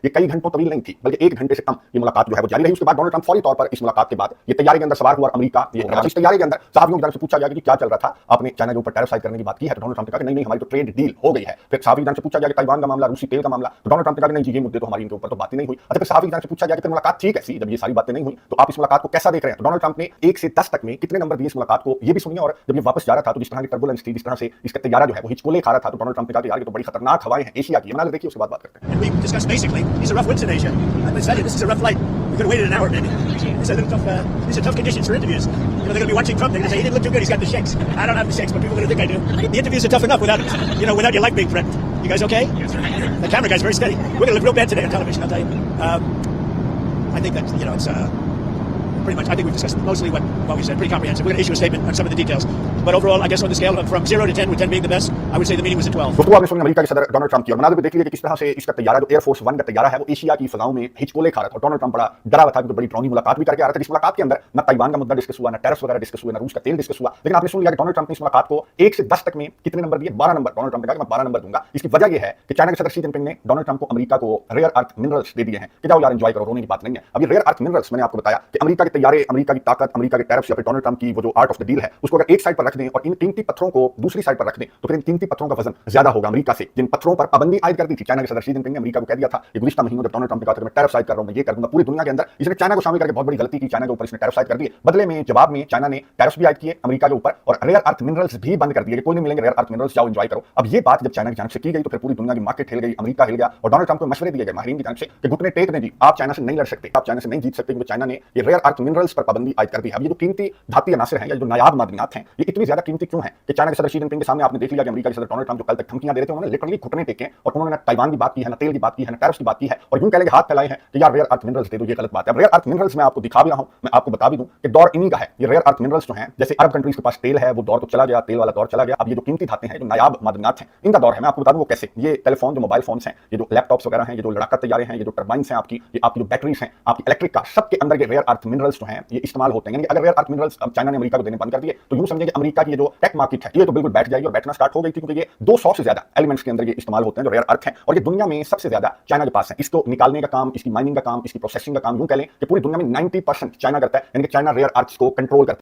ये कई घंटों तवील नहीं थी, बल्कि 1 घंटे से कम ये मुलाकात जो है वो जारी रही। उसके बाद डोनाल्ड ट्रंप फौरी तौर पर इस मुलाकात के बाद ये तैयारी के अंदर सवार हुआ और अमेरिका ये इस तैयारी के अंदर सहाफियों की तरफ से पूछा गया कि क्या चल रहा था, आपने चाइना के ऊपर टैरिफ साइड करने की बात की है? तो डोनाल्ड ट्रंप ने कहा कि नहीं हमारी तो ट्रेड डील हो गई है। फिर सहाफी की तरफ से पूछा गया कि ताइवान का मामला, रूसी तेल का मामला, तो डोनाल्ड ट्रंप ने कहा कि नहीं जी ये मुद्दे तो हमारी इनके ऊपर तो बात ही नहीं हुई। अच्छा, फिर सहाफी की तरफ से पूछा गया कि फिर मुलाकात ठीक है, जब ये सारी बातें नहीं हुई तो आप इस मुलाकात को कैसा देख रहे हैं? तो डोनाल्ड ट्रंप ने 1 से 10 तक में कितने नंबर दिए इस मुलाकात को, ये भी सुनिए। और जब ये वापस जा रहा था तो जिस तरह की टर्बुलेंस थी, जिस तरह से इसका तैयारा जो है वो हिचकोले खा रहा था, तो डोनाल्ड ट्रंप ने कहा कि यार ये तो बड़ी खतरनाक हवाएं हैं एशिया की। देखिए उसके बाद बात करते हैं। We discussed basically these are rough winds in Asia. I'm telling you, this is a rough flight. We could have waited an hour maybe. These are tough conditions for interviews. You know they're going to be watching Trump. They're going to say he didn't look too good. He's got the shakes. I don't have the shakes, but people are going to think I do. The interviews are tough enough without your life being threatened. You guys okay? The camera guy's very steady. We're going to look real bad today on television. I'll tell you. I think that it's pretty much. I think we've discussed mostly what we said. Pretty comprehensive. We're going to issue a statement on some of the details. But overall, I guess on the scale of from 0 to 10, with 10 being the best, I would say the meeting was a 12. दोस्तों आपने सुना America के सदर Donald Trump की, और मनादे पे देख लीजिए कि किस तरह से इसका तैयारा जो एयरफोर्स 1 का तैयारा है वो एशिया की फिजाओं में हिचकोले खा रहा था। डोनाल्ड ट्रंप बड़ा डरा हुआ था कि बड़ी ड्रोनी मुलाकात भी करके आ रहा था। इस मुलाकात के अंदर न ताइवान का मुद्दा डिस्कस हुआ, न टैरिफ वगैरह डिस्कस हुआ, न रूस का तेल डिस्कस हुआ। लेकिन आपने सुन लिया कि डोनाल्ड ट्रंप ने इस मुलाकात को 1 से 10 तक में कितने नंबर दिए? 12 नंबर। डोनाल्ड ट्रंप ने कहा कि मैं 12 नंबर दूंगा। इसकी वजह यह है कि चाइना के सदर शी जिनपिंग ने डोनाल्ड ट्रंप को अमेरिका को रेयर अर्थ मिनरल्स दे दिए हैं कि जाओ यार एंजॉय करो, रोने की बात नहीं है। अब ये रेयर अर्थ मिनरल्स मैंने आपको बताया कि अमेरिका के तैयारे, अमेरिका की ताकत, अमेरिका के टैरिफ या फिर डोनाल्ड ट्रंप की वो जो आर्ट ऑफ द डील है उसको अगर एक साइड पर रख दें और इन कीमती पत्थरों को दूसरी साइड पर रख दें तो फिर इन कीमती पत्थरों का वजन ज्यादा होगा अमेरिका से, जिन पत्थरों पर पाबंदी आयद कर दी थी चाइना के सदर शी जिनपिंग ने। अमेरिका को कह दिया था कि गुज़िश्ता महीनों जब डोनाल्ड ट्रंप ने कहा था कि मैं टैरिफ साइड कर रहा हूं, मैं ये कर दूंगा पूरी दुनिया के अंदर, इसने चाइना को शामिल करके बहुत बड़ी गलती की। चाइना के ऊपर इसने टैरिफ साइड कर दिए। बदले में जवाब में चाइना ने टैरिफ भी आयद किए अमेरिका के ऊपर और रेयर अर्थ मिनरल्स भी बंद कर दिए कि कोई नहीं मिलेंगे रेयर अर्थ मिनरल्स, जाओ एंजॉय करो। अब ये बात जब चाइना की जानब से की गई तो फिर पूरी दुनिया की मार्केट हिल गई, अमेरिका हिल गया और डोनाल्ड ट्रंप को मशवरे दिए गए माहिरीन की जानब से कि घुटने टेक दें जी, आप चाइना से नहीं लड़ सकते, आप चाइना से नहीं जीत सकते, क्योंकि चाइना ने ये रेयर अर्थ मिनरल्स पर पाबंदी आयद कर दी है। अब ये जो कीमती धातु अनासर हैं या जो नायाब मादनियात हैं ये इतनी ज्यादा कीमती क्यों है कि चाइना के सदर शी जिनपिंग के सामने आपने देख लिया कि अमेरिका के सदर डोनाल्ड ट्रंप जो कल तक धमकियां दे रहे थे उन्होंने लिटरली घुटने टेके और उन्होंने ताइवान की बात की है, ना तेल की बात की है, ना टैरिफ की बात की है और यूं कह लेंगे हाथ फैलाए हैं कि यार रेयर अर्थ मिनरल्स दे दो। ये गलत बात है। अब रेयर अर्थ मिनरल्स मैं आपको दिखा भी रहा हूं, मैं आपको बता भी दूं कि दौर इन्हीं का है। ये रेयर अर्थ मिनरल्स जो हैं, जैसे अरब कंट्रीज के पास तेल है वो दौर तो चला गया, तेल वाला दौर चला गया। अब ये जो कीमती धातें हैं, जो नायाब मादनियात हैं, इनका दौर है। मैं आपको बता दूं वो कैसे। ये टेलीफोन, जो मोबाइल फोन्स हैं, ये जो लैपटॉप्स वगैरह हैं, ये जो लड़ाका तैयारे हैं, ये जो टर्बाइंस हैं आपकी, ये आपकी जो बैटरीज हैं, आपकी इलेक्ट्रिक कार, सबके अंदर ये रेयर अर्थ मिनरल्स जो हैं ये इस्तेमाल होते हैं। यानी अगर रेयर अर्थ मिनरल्स चाइना ने अमेरिका को देने बंद कर दिए तो यूं समझिए कि अमेरिका की ये जो टेक मार्केट है ये तो बिल्कुल बैठ जाएगी और बैठना स्टार्ट हो गई थी, क्योंकि ये 200 से ज्यादा एलिमेंट्स के अंदर ये इस्तेमाल होते हैं जो रेयर अर्थ हैं और ये दुनिया में सबसे ज्यादा चाइना के पास है। इसको निकालने का काम, इसकी माइनिंग का काम, इसकी प्रोसेसिंग का काम यूं कह लें कि पूरी दुनिया में 90% चाइना करता है। यानी कि चाइना रेयर अर्थ को कंट्रोल करता है।